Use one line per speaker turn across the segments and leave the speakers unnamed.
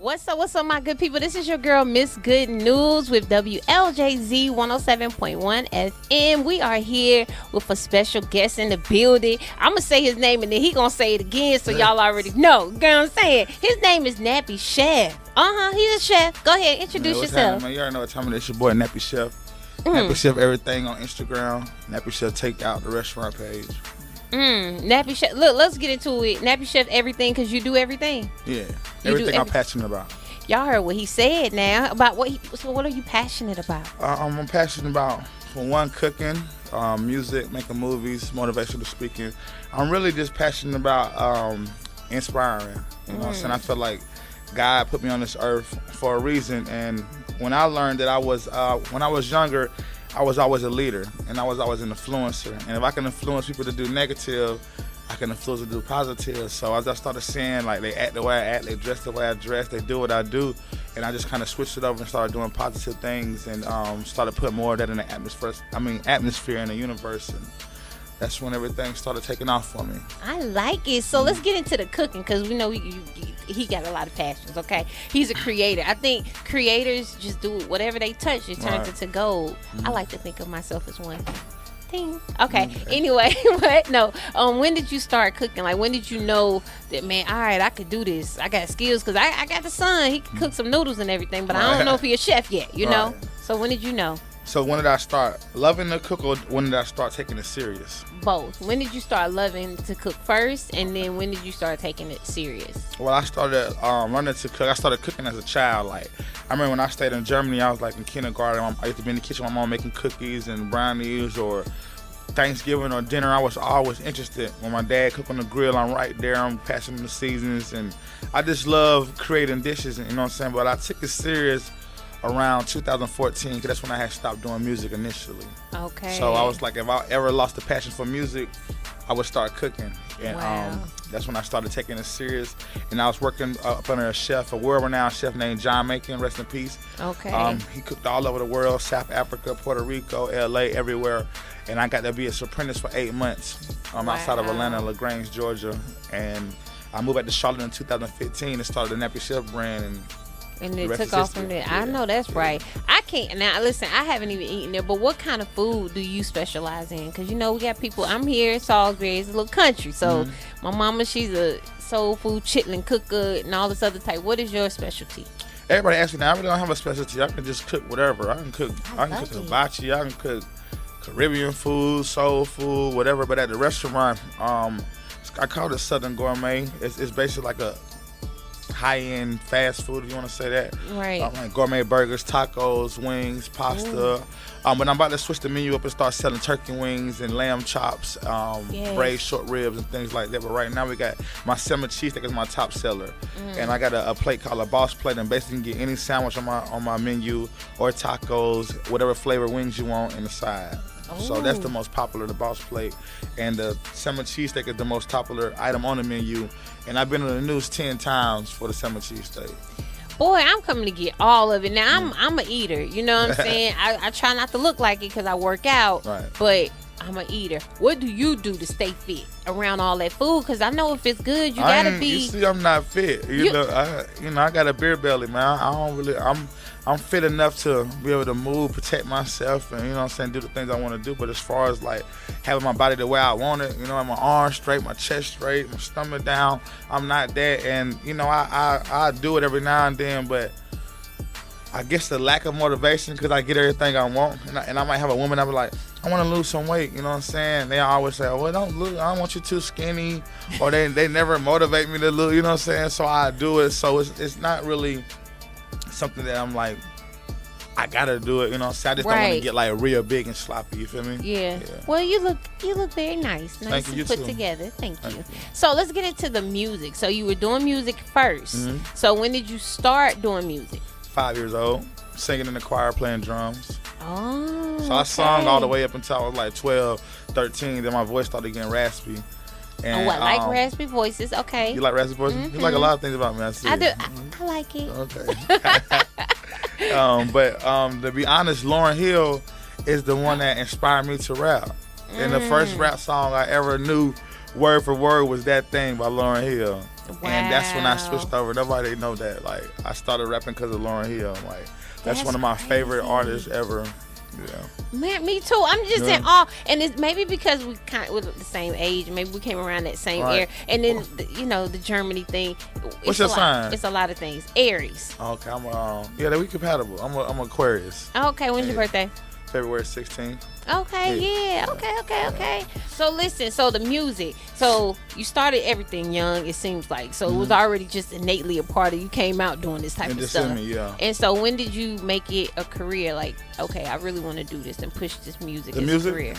What's up, my good people? This is your girl, Miss Good News with WLJZ 107.1 FM. We are here with a special guest in the building. I'm going to say his name and then he going to say it again so y'all already know. You know what I'm saying? His name is Nappy Chef. He's a chef. Go ahead, introduce yourself.
Man, you already know what time it is. Your boy, Nappy Chef. Nappy Chef everything on Instagram. Nappy Chef Takeout, the restaurant page.
Nappy Chef. Look, let's get into it. Nappy Chef everything because you do everything.
Yeah, everything I'm passionate about.
Y'all heard what he said now about so what are you passionate about?
I'm passionate about, for one, cooking, music, making movies, motivational speaking. I'm really just passionate about inspiring. You know what I'm saying? I feel like God put me on this earth for a reason, and when I learned that when I was younger, I was always a leader, and I was always an influencer. And if I can influence people to do negative, I can influence them to do positive. So as I started seeing, like, they act the way I act, they dress the way I dress, they do what I do, and I just kind of switched it over and started doing positive things, and started putting more of that in the atmosphere in the universe. And that's when everything started taking off for me.
I like it. So let's get into the cooking because we know he got a lot of passions, okay? He's a creator. I think creators just do whatever they touch. It turns into gold. I like to think of myself as one thing. Okay. Anyway, but no. When did you start cooking? Like, when did you know that, man, all right, I could do this. I got skills because I got the son. He can cook some noodles and everything, but I don't know if he's a chef yet, you know? So when did you know?
So when did I start loving to cook, or when did I start taking it serious?
Both. When did you start loving to cook first, and then when did you start taking it serious?
Well, I started learning to cook. I started cooking as a child. Like, I remember when I stayed in Germany, I was like in kindergarten. I used to be in the kitchen with my mom making cookies and brownies, or Thanksgiving or dinner. I was always interested. When my dad cooked on the grill, I'm right there. I'm passing the seasons, and I just love creating dishes. You know what I'm saying? But I took it serious around 2014, because that's when I had stopped doing music initially. Okay. So I was like, if I ever lost the passion for music, I would start cooking. And that's when I started taking it serious. And I was working up under a world-renowned chef named John Macon, rest in peace. Okay. He cooked all over the world, South Africa, Puerto Rico, LA, everywhere. And I got to be his apprentice for 8 months outside of Atlanta, LaGrange, Georgia. And I moved back to Charlotte in 2015 and started the Nappy Chef brand. And
it took off from there. I know that's right. I can't. Now, listen, I haven't even eaten there, but what kind of food do you specialize in? Because, you know, we got people. I'm here in Salisbury. It's a little country. So my mama, she's a soul food chitlin cooker and all this other type. What is your specialty?
Everybody asks me now. I really don't have a specialty. I can just cook whatever. I can cook hibachi. I can cook Caribbean food, soul food, whatever. But at the restaurant, I call it Southern Gourmet. It's basically like a high-end fast food, if you want to say that. Right. Like gourmet burgers, tacos, wings, pasta. But I'm about to switch the menu up and start selling turkey wings and lamb chops, braised short ribs and things like that. But right now we got my salmon cheesesteak is my top seller. And I got a plate called a boss plate, and basically you can get any sandwich on my menu, or tacos, whatever flavor wings you want in the side. So that's the most popular, the boss plate. And the salmon cheesesteak is the most popular item on the menu. And I've been on the news 10 times for the salmon cheesesteak.
Boy, I'm coming to get all of it. Now, I'm an eater. You know what I'm saying? I try not to look like it because I work out. Right. But I'm an eater. What do you do to stay fit around all that food? Because I know if it's good, you got to be.
You see, I'm not fit. You know, I got a beer belly, man. I'm fit enough to be able to move, protect myself, and, you know what I'm saying, do the things I want to do. But as far as, like, having my body the way I want it, you know, my arms straight, my chest straight, my stomach down, I'm not that. And, you know, I do it every now and then, but I guess the lack of motivation, because I get everything I want. And I might have a woman that be like, I want to lose some weight, you know what I'm saying? They always say, well, don't lose, I don't want you too skinny. Or they never motivate me to lose, you know what I'm saying? So I do it. So it's not really something that I'm like, I gotta do it, you know what I'm saying? I just don't want to get like real big and sloppy, you feel me?
Yeah. Well, you look very nice. Nice and put together. Thank you. So let's get into the music. So you were doing music first. So when did you start doing music?
5 years old, singing in the choir, playing drums.
Oh.
So I sung all the way up until I was like 12, 13. Then my voice started getting raspy.
And, like raspy voices. Okay.
You like raspy voices? You like a lot of things about me.
I do. I like it.
Okay. But to be honest, Lauryn Hill is the one that inspired me to rap. And the first rap song I ever knew word for word was That Thing by Lauryn Hill. And that's when I switched over. Nobody know that. Like, I started rapping because of Lauryn Hill. Like, that's one of my favorite artists ever. Yeah.
Man, me too. I'm just saying, and it's maybe because we kind of the same age. Maybe we came around that same era. And then, the Germany thing.
What's your sign?
It's a lot of things. Aries.
Okay, we compatible. I'm Aquarius.
Okay, when's your birthday?
February 16th.
Okay, Okay. So listen, so the music. So you started everything young, it seems like. So it was already just innately a part of you. Came out doing this type of stuff. And so when did you make it a career? Like, okay, I really want to do this and push this music as a career.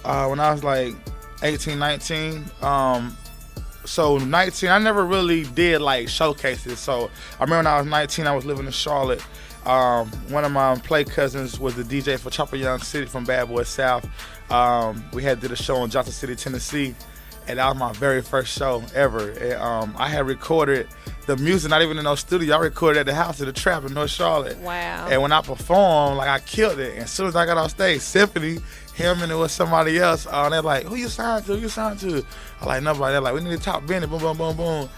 When I was like 18, 19. So 19, I never really did like showcases. So I remember when I was 19, I was living in Charlotte. One of my play cousins was the DJ for Chopper Young City from Bad Boy South. We had did a show in Johnson City, Tennessee, and that was my very first show ever. And, I had recorded the music, not even in no studio. I recorded at the house of the Trap in North Charlotte.
Wow.
And when I performed, like, I killed it. And as soon as I got off stage, Symphony, him and it was somebody else, they're like, who you signed to? I'm like, nobody. They're like, we need to talk Benny, boom, boom, boom, boom.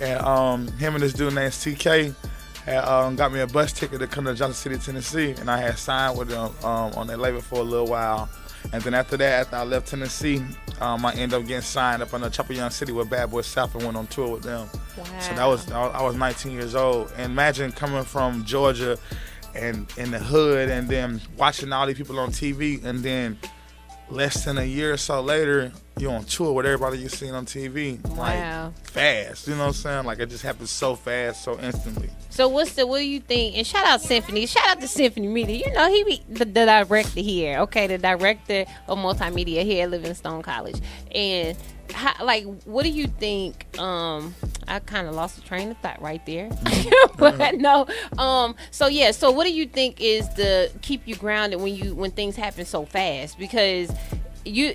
And him and this dude named TK had got me a bus ticket to come to Johnson City, Tennessee, and I had signed with them on their label for a little while. And then after that, after I left Tennessee, I ended up getting signed up on the Chopper Young City with Bad Boy South and went on tour with them.
Wow.
So I was 19 years old. And imagine coming from Georgia and in the hood and then watching all these people on TV, and then less than a year or so later, you're on tour with everybody you've seen on TV.
Wow.
Like, fast. You know what I'm saying? Like, it just happens so fast, so instantly.
So what do you think? And shout out Symphony. Shout out to Symphony Media. He be the director here. Okay, the director of multimedia here at Livingstone College. And what do you think? I kind of lost the train of thought right there. But no. So what do you think is the keep you grounded when things happen so fast? Because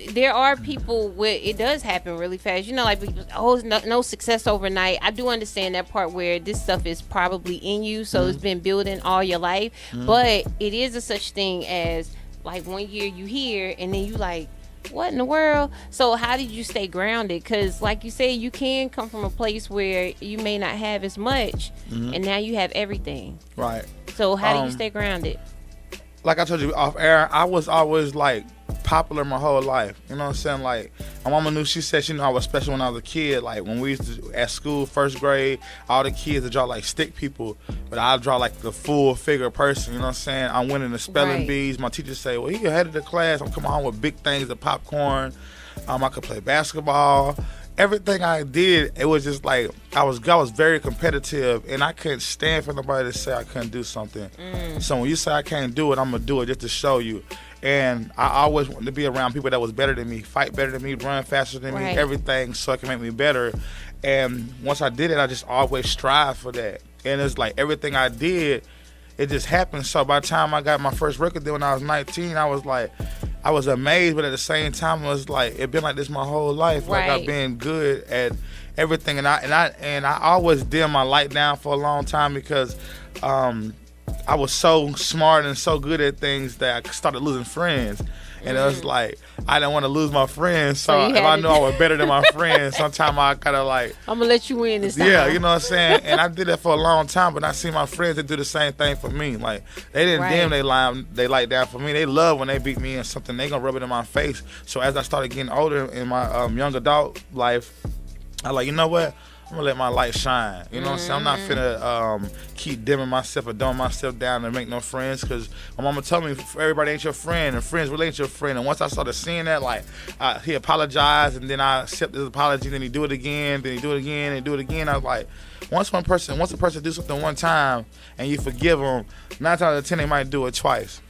there are people where it does happen really fast. Like people, no success overnight. I do understand that part where this stuff is probably in you, so it's been building all your life. But it is a such thing as like 1 year you hear and then you like, what in the world? So how did you stay grounded? Because like you said, you can come from a place where you may not have as much, and now you have everything. Right. So how do you stay grounded?
Like I told you off air, I was always like popular my whole life. You know what I'm saying? Like, my mama knew, she said she knew I was special when I was a kid. Like, when we used to, at school, first grade, all the kids would draw like stick people, but I draw like the full figure person. You know what I'm saying? I'm winning the spelling bees. My teachers say, well, he ahead of the class. I'm coming home with big things of popcorn. I could play basketball. Everything I did, it was just like I was very competitive, and I couldn't stand for nobody to say I couldn't do something. So when you say I can't do it, I'm gonna do it just to show you. And I always wanted to be around people that was better than me, fight better than me, run faster than me, everything, so it can make me better. And once I did it, I just always strive for that. And it's like everything I did, it just happened. So by the time I got my first record deal when I was 19, I was amazed, but at the same time, it was like it been like this my whole life. Like I've been good at everything, and I always dim my light down for a long time because I was so smart and so good at things that I started losing friends. And it was like, I didn't want to lose my friends. So if I knew I was better than my friends, sometimes I kind of like,
I'm going to let you win this time.
Yeah, you know what I'm saying? And I did that for a long time, but I see my friends that do the same thing for me. Like, they didn't dim they light down for me. They love when they beat me in something. They going to rub it in my face. So as I started getting older in my young adult life, I like, you know what? I'm gonna let my light shine. You know what I'm saying? I'm not finna keep dimming myself or dumbing myself down and make no friends, because my mama told me everybody ain't your friend and friends really ain't your friend. And once I started seeing that, like, he apologized and then I accept his apology, then he do it again, then he do it again and do it again. I was like, once a person do something one time and you forgive them, 9 times out of 10 they might do it twice.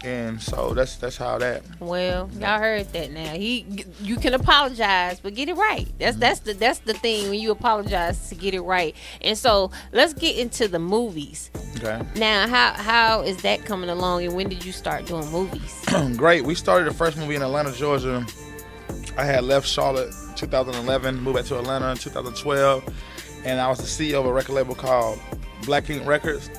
And so that's how that.
Well, y'all heard that now. You can apologize, but get it right. That's the thing when you apologize to get it right. And so let's get into the movies. Okay. Now, how is that coming along, and when did you start doing movies?
Great. We started the first movie in Atlanta, Georgia. I had left Charlotte 2011, moved back to Atlanta in 2012, and I was the CEO of a record label called Black Ink Records.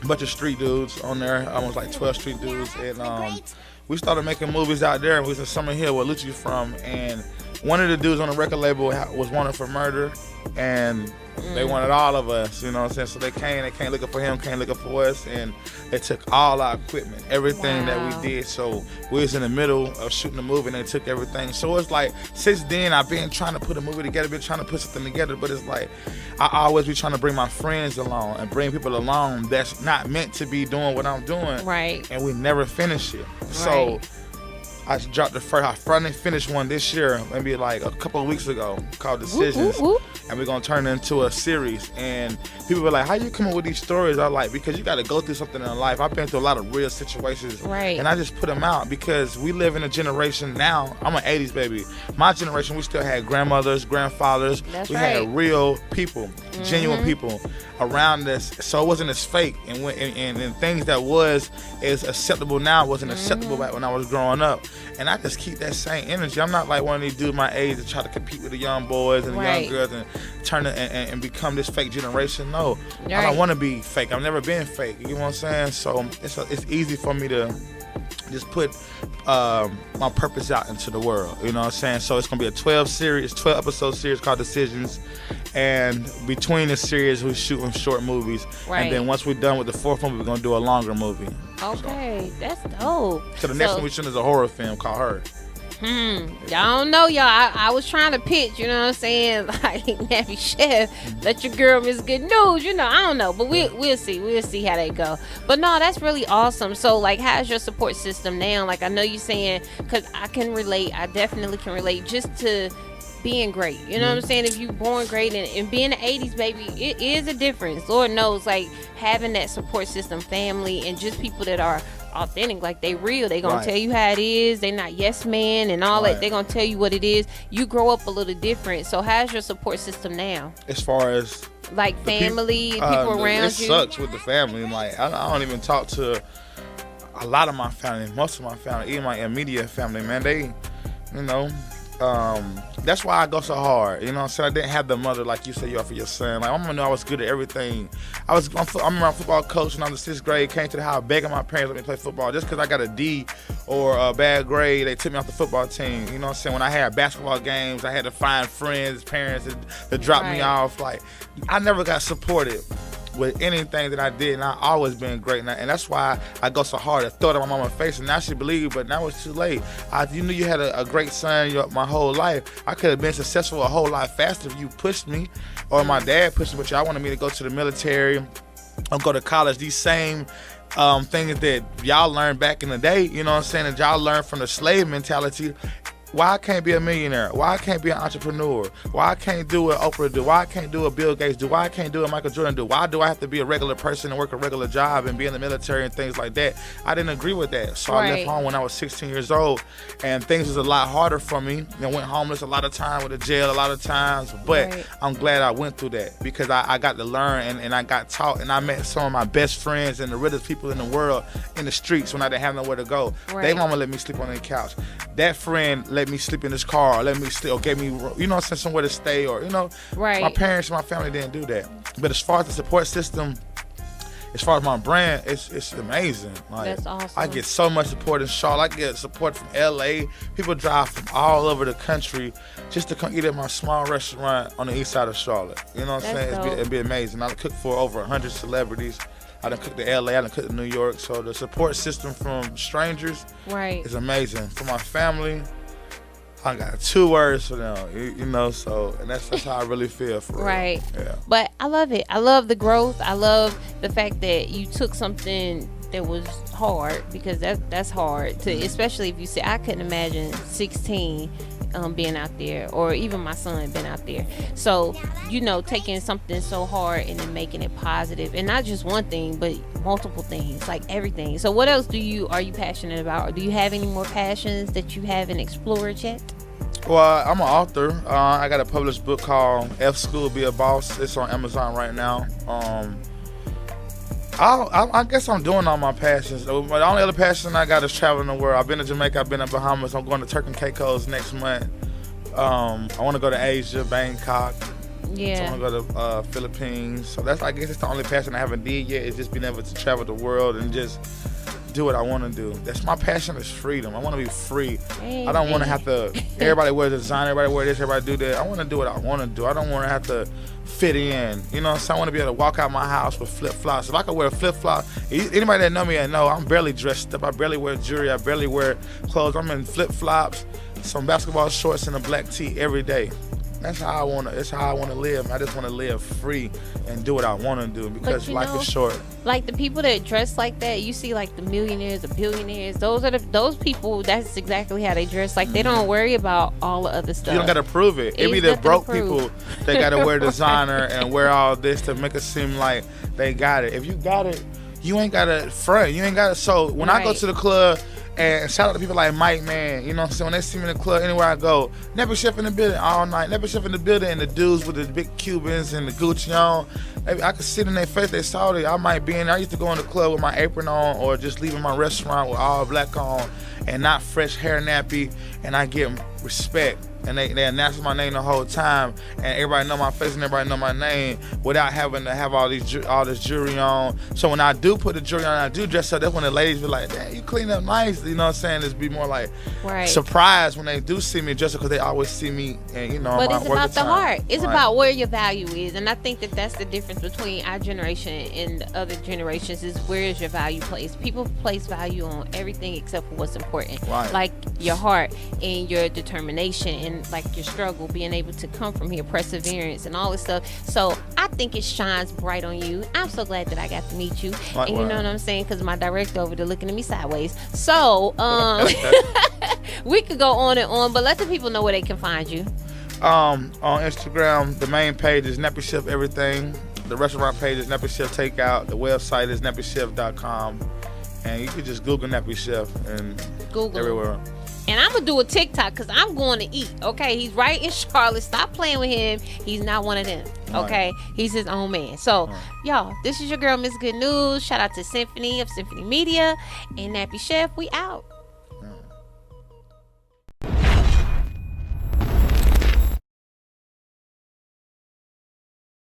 Bunch of street dudes on there, almost like 12 street dudes, and we started making movies out there. We was in Summer Hill where Lucci from, and one of the dudes on the record label was wanted for murder, and they wanted all of us, you know what I'm saying? So they came looking for him, came looking for us, and they took all our equipment, everything that we did. So we was in the middle of shooting the movie, and they took everything. So it's like, since then, I've been trying to put a movie together, been trying to put something together, but it's like, I always be trying to bring my friends along and bring people along that's not meant to be doing what I'm doing.
Right.
And we never finish it. So I dropped the first. I finally finished one this year, maybe like a couple of weeks ago, called Decisions, and we're gonna turn it into a series. And people were like, "How you come up with these stories?" I like, because you got to go through something in life. I've been through a lot of real situations, and I just put them out because we live in a generation now. I'm an '80s baby. My generation, we still had grandmothers, grandfathers. We had real people, genuine people around us, so it wasn't as fake. And things that was as acceptable now wasn't acceptable back when I was growing up. And I just keep that same energy. I'm not like one of these dudes my age that try to compete with the young boys and the young girls and turn it and become this fake generation. No, I don't want to be fake. I've never been fake. You know what I'm saying? So it's easy for me to just put my purpose out into the world. You know what I'm saying? So it's gonna be a 12 episode series called Decisions. And between the series, we're shooting short movies. And then once we're done with the fourth one, we're gonna do a longer movie.
Okay, that's dope.
So the next one we're shooting is a horror film called Her.
Y'all don't know, y'all. I was trying to pitch, you know what I'm saying? Like, Nappy Chef, let your girl miss good news, you know. I don't know, but we'll see. We'll see how they go. But no, that's really awesome. So, like, how's your support system now? Like, I know you're saying, because I can relate. I definitely can relate just to being great. You know what I'm saying? If you born great and being the 80s, baby, it is a difference. Lord knows, like, having that support system, family, and just people that are authentic, like they real. They gonna tell you how it is. They not yes man and all that. They gonna tell you what it is. You grow up a little different. So how's your support system now?
As far as
like family, people around you?
It sucks with the family. Like I don't even talk to a lot of my family. Most of my family, even my immediate family, man, they, you know, that's why I go so hard. You know what I'm saying? I didn't have the mother like you said you are for your son. Like, my mama knew I was good at everything. I remember a football coach when I was in 6th grade, came to the house begging my parents let me play football. Just because I got a D or a bad grade, they took me off the football team. You know what I'm saying? When I had basketball games, I had to find friends, parents to drop me off. Like, I never got supported with anything that I did, and I always been great, and that's why I go so hard. I throw it at my mama's face, and now she believed, but now it's too late. You knew you had a great son my whole life. I could have been successful a whole lot faster if you pushed me, or my dad pushed me, but y'all wanted me to go to the military or go to college. These same things that y'all learned back in the day, you know what I'm saying, that y'all learned from the slave mentality. Why I can't be a millionaire? Why I can't be an entrepreneur? Why I can't do what Oprah do? Why I can't do what Bill Gates do? Why I can't do what Michael Jordan do? Why do I have to be a regular person and work a regular job and be in the military and things like that? I didn't agree with that. So I left home when I was 16 years old, and things was a lot harder for me. I went homeless a lot of time, went to jail a lot of times, but I'm glad I went through that because I got to learn and I got taught, and I met some of my best friends and the realest people in the world in the streets when I didn't have nowhere to go. They mama let me sleep on their couch. That friend let me sleep in his car, or let me sleep, or gave me, you know, somewhere to stay, or, you know, my parents and my family didn't do that. But as far as the support system, as far as my brand, it's amazing. Like, that's awesome. I get so much support in Charlotte. I get support from LA. People drive from all over the country just to come eat at my small restaurant on the east side of Charlotte. You know what I'm saying? It'd be amazing. I cook for over 100 celebrities. I done cooked to LA, I done cooked to New York. So the support system from strangers is amazing. For my family, I got 2 words for them, you know, so, and that's how I really feel for real. Yeah.
But I love it. I love the growth. I love the fact that you took something that was hard, because that's hard to, especially if you say, I couldn't imagine 16 being out there, or even my son being out there. So, you know, taking something so hard and then making it positive, and not just one thing, but multiple things, like everything. So what else are you passionate about, or do you have any more passions that you haven't explored yet?
Well, I'm an author. I got a published book called F School Be a Boss. It's on Amazon right now. I guess I'm doing all my passions. The only other passion I got is traveling the world. I've been to Jamaica, I've been to Bahamas. I'm going to Turks and Caicos next month. I want to go to Asia, Bangkok. Yeah. So I want to go to Philippines. So I guess it's the only passion I haven't did yet, is just being able to travel the world and just do what I want to do. That's my passion, is freedom. I want to be free. I don't want to have to, everybody wear design, everybody wear this, everybody do that. I want to do what I want to do. I don't want to have to fit in. You know, so I want to be able to walk out my house with flip-flops. If I could wear a flip-flop, anybody that know me, I know I'm barely dressed up. I barely wear jewelry. I barely wear clothes. I'm in flip-flops, some basketball shorts, and a black tee every day. That's how I want to. That's how I want to live. I just want to live free and do what I want to do, because life is short.
Like the people that dress like that, you see, like the millionaires, the billionaires. Those people. That's exactly how they dress. Like they don't worry about all the other stuff.
You don't gotta prove it. It be the broke people that gotta wear designer and wear all this to make it seem like they got it. If you got it, you ain't gotta front. You ain't gotta. So when I go to the club. And shout out to people like Mike, man. You know what I'm saying? When they see me in the club, anywhere I go, Nappy Chef in the building all night. Nappy Chef in the building, and the dudes with the big Cubans and the Gucci on. I could see it in their face. They saw it. I might be in there. I used to go in the club with my apron on, or just leaving my restaurant with all black on and not fresh hair nappy. And I get respect. And they announce my name the whole time, and everybody know my face and everybody know my name without having to have all this jewelry on. So when I do put the jewelry on, I do dress up. That's when the ladies be like, "Damn, you clean up nice." You know what I'm saying? It's be more like surprised when they do see me dressed up, because they always see me, and you know.
But it's about the heart. It's about where your value is, and I think that's the difference between our generation and the other generations. Is where is your value placed? People place value on everything except for what's important, like your heart and your determination. And like your struggle, being able to come from here, perseverance and all this stuff. So I think it shines bright on you. I'm so glad that I got to meet you. And you know what I'm saying? Because my director over there looking at me sideways. So we could go on and on, but let the people know where they can find you.
On Instagram, the main page is Nappy Chef Everything. The restaurant page is Nappy Chef Takeout. The website is nappychef.com. And you could just Google Nappy Chef and Google everywhere.
And I'm going to do a TikTok because I'm going to eat, okay? He's right in Charlotte. Stop playing with him. He's not one of them, okay? He's his own man. So, y'all, this is your girl, Miss Good News. Shout out to Synphany of Synphany Media and Nappy Chef. We out.